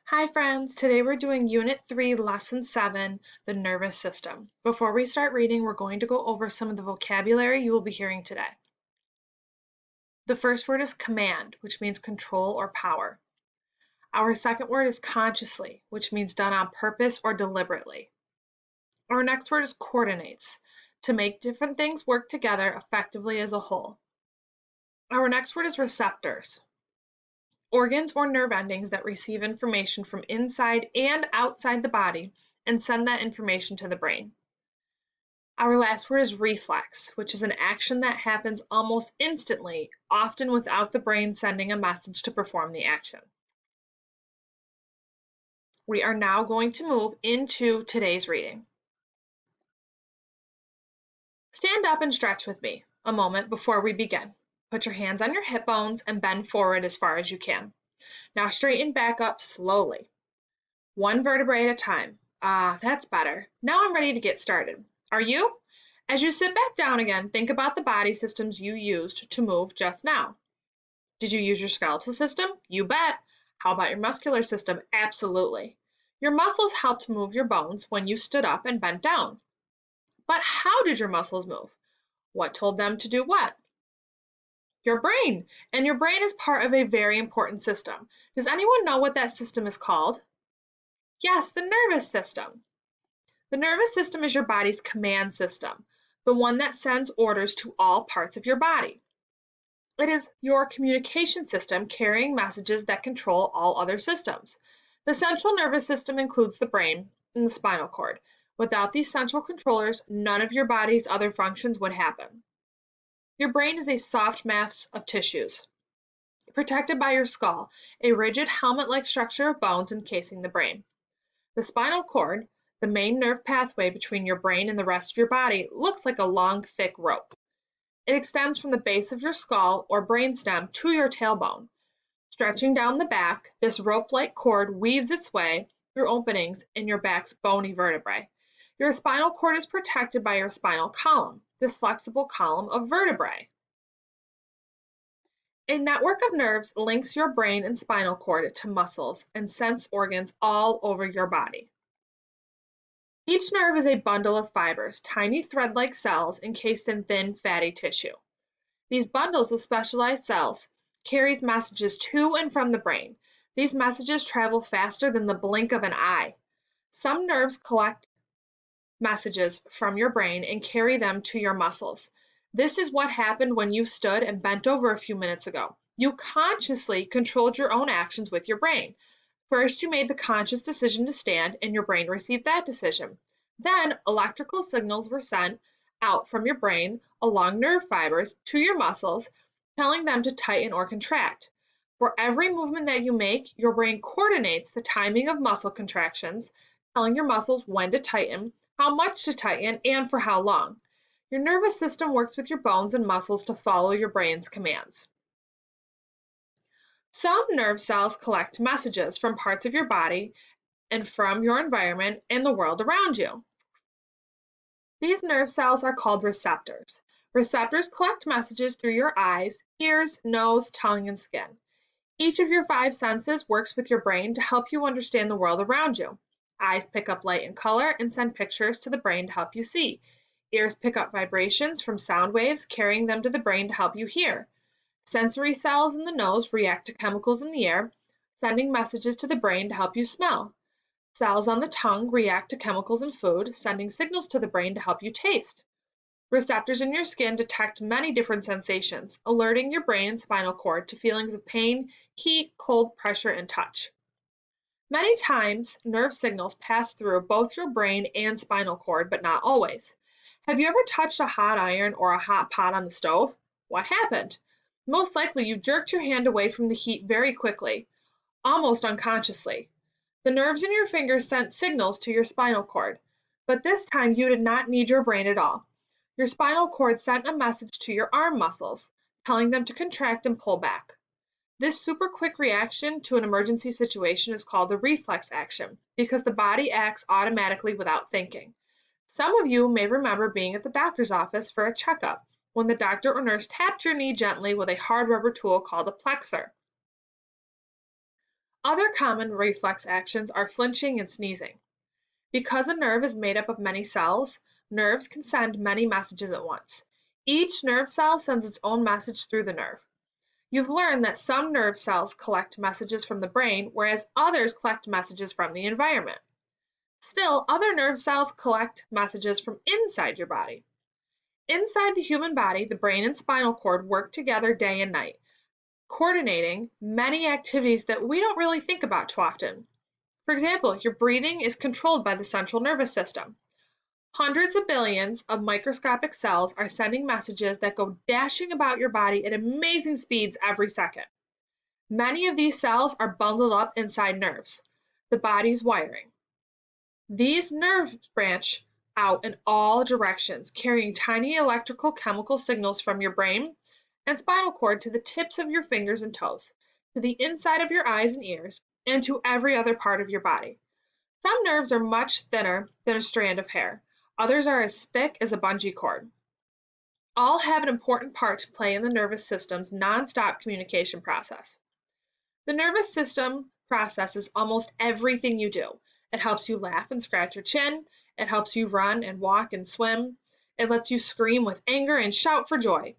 Hi friends, today we're doing Unit 3, Lesson 7, the nervous system. Before we start reading, we're going to go over some of the vocabulary you will be hearing today. The first word is command, which means control or power. Our second word is consciously, which means done on purpose or deliberately. Our next word is coordinates, to make different things work together effectively as a whole. Our next word is receptors, organs or nerve endings that receive information from inside and outside the body and send that information to the brain. Our last word is reflex, which is an action that happens almost instantly, often without the brain sending a message to perform the action. We are now going to move into today's reading. Stand up and stretch with me a moment before we begin. Put your hands on your hip bones and bend forward as far as you can. Now straighten back up slowly, one vertebrae at a time. That's better. Now I'm ready to get started. Are you? As you sit back down again, think about the body systems you used to move just now. Did you use your skeletal system? You bet. How about your muscular system? Absolutely. Your muscles helped move your bones when you stood up and bent down. But how did your muscles move? What told them to do what? Your brain. And your brain is part of a very important system. Does anyone know what that system is called? Yes, the nervous system. The nervous system is your body's command system, the one that sends orders to all parts of your body. It is your communication system carrying messages that control all other systems. The central nervous system includes the brain and the spinal cord. Without these central controllers, none of your body's other functions would happen. Your brain is a soft mass of tissues, protected by your skull, a rigid helmet-like structure of bones encasing the brain. The spinal cord, the main nerve pathway between your brain and the rest of your body, looks like a long, thick rope. It extends from the base of your skull or brainstem to your tailbone. Stretching down the back, this rope-like cord weaves its way through openings in your back's bony vertebrae. Your spinal cord is protected by your spinal column, this flexible column of vertebrae. A network of nerves links your brain and spinal cord to muscles and sense organs all over your body. Each nerve is a bundle of fibers, tiny thread-like cells encased in thin, fatty tissue. These bundles of specialized cells carries messages to and from the brain. These messages travel faster than the blink of an eye. Some nerves collect messages from your brain and carry them to your muscles. This is what happened when you stood and bent over a few minutes ago. You consciously controlled your own actions with your brain. First, you made the conscious decision to stand, and your brain received that decision. Then, electrical signals were sent out from your brain along nerve fibers to your muscles, telling them to tighten or contract. For every movement that you make, your brain coordinates the timing of muscle contractions, telling your muscles when to tighten, how much to tighten, and for how long. Your nervous system works with your bones and muscles to follow your brain's commands. Some nerve cells collect messages from parts of your body and from your environment and the world around you. These nerve cells are called receptors. Receptors collect messages through your eyes, ears, nose, tongue, and skin. Each of your five senses works with your brain to help you understand the world around you. Eyes pick up light and color and send pictures to the brain to help you see. Ears pick up vibrations from sound waves, carrying them to the brain to help you hear. Sensory cells in the nose react to chemicals in the air, sending messages to the brain to help you smell. Cells on the tongue react to chemicals in food, sending signals to the brain to help you taste. Receptors in your skin detect many different sensations, alerting your brain and spinal cord to feelings of pain, heat, cold, pressure, and touch. Many times, nerve signals pass through both your brain and spinal cord, but not always. Have you ever touched a hot iron or a hot pot on the stove? What happened? Most likely you jerked your hand away from the heat very quickly, almost unconsciously. The nerves in your fingers sent signals to your spinal cord, but this time you did not need your brain at all. Your spinal cord sent a message to your arm muscles, telling them to contract and pull back. This super quick reaction to an emergency situation is called the reflex action because the body acts automatically without thinking. Some of you may remember being at the doctor's office for a checkup when the doctor or nurse tapped your knee gently with a hard rubber tool called a plexor. Other common reflex actions are flinching and sneezing. Because a nerve is made up of many cells, nerves can send many messages at once. Each nerve cell sends its own message through the nerve. You've learned that some nerve cells collect messages from the brain, whereas others collect messages from the environment. Still, other nerve cells collect messages from inside your body. Inside the human body, the brain and spinal cord work together day and night, coordinating many activities that we don't really think about too often. For example, your breathing is controlled by the central nervous system. Hundreds of billions of microscopic cells are sending messages that go dashing about your body at amazing speeds every second. Many of these cells are bundled up inside nerves, the body's wiring. These nerves branch out in all directions, carrying tiny electrical chemical signals from your brain and spinal cord to the tips of your fingers and toes, to the inside of your eyes and ears, and to every other part of your body. Some nerves are much thinner than a strand of hair. Others are as thick as a bungee cord. All have an important part to play in the nervous system's nonstop communication process. The nervous system processes almost everything you do. It helps you laugh and scratch your chin. It helps you run and walk and swim. It lets you scream with anger and shout for joy.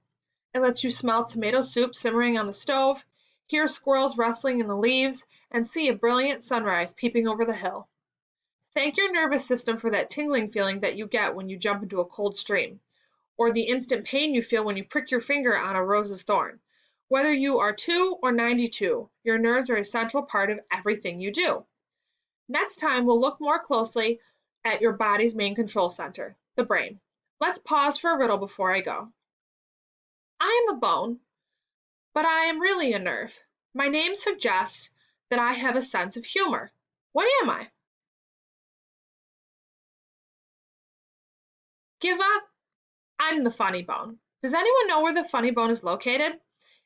It lets you smell tomato soup simmering on the stove, hear squirrels rustling in the leaves, and see a brilliant sunrise peeping over the hill. Thank your nervous system for that tingling feeling that you get when you jump into a cold stream, or the instant pain you feel when you prick your finger on a rose's thorn. Whether you are 2 or 92, your nerves are a central part of everything you do. Next time, we'll look more closely at your body's main control center, the brain. Let's pause for a riddle before I go. I am a bone, but I am really a nerve. My name suggests that I have a sense of humor. What am I? Give up? I'm the funny bone. Does anyone know where the funny bone is located?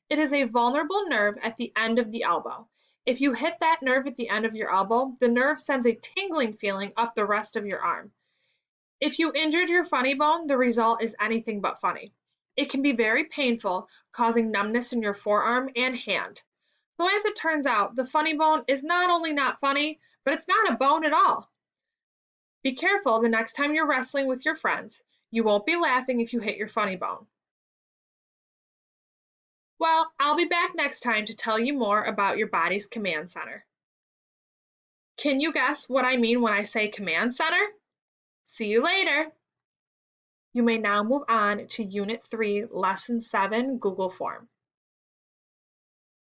It is a vulnerable nerve at the end of the elbow. If you hit that nerve at the end of your elbow, the nerve sends a tingling feeling up the rest of your arm. If you injured your funny bone, the result is anything but funny. It can be very painful, causing numbness in your forearm and hand. So as it turns out, the funny bone is not only not funny, but it's not a bone at all. Be careful the next time you're wrestling with your friends. You won't be laughing if you hit your funny bone. Well, I'll be back next time to tell you more about your body's command center. Can you guess what I mean when I say command center? See you later. You may now move on to Unit 3, Lesson 7, Google Form.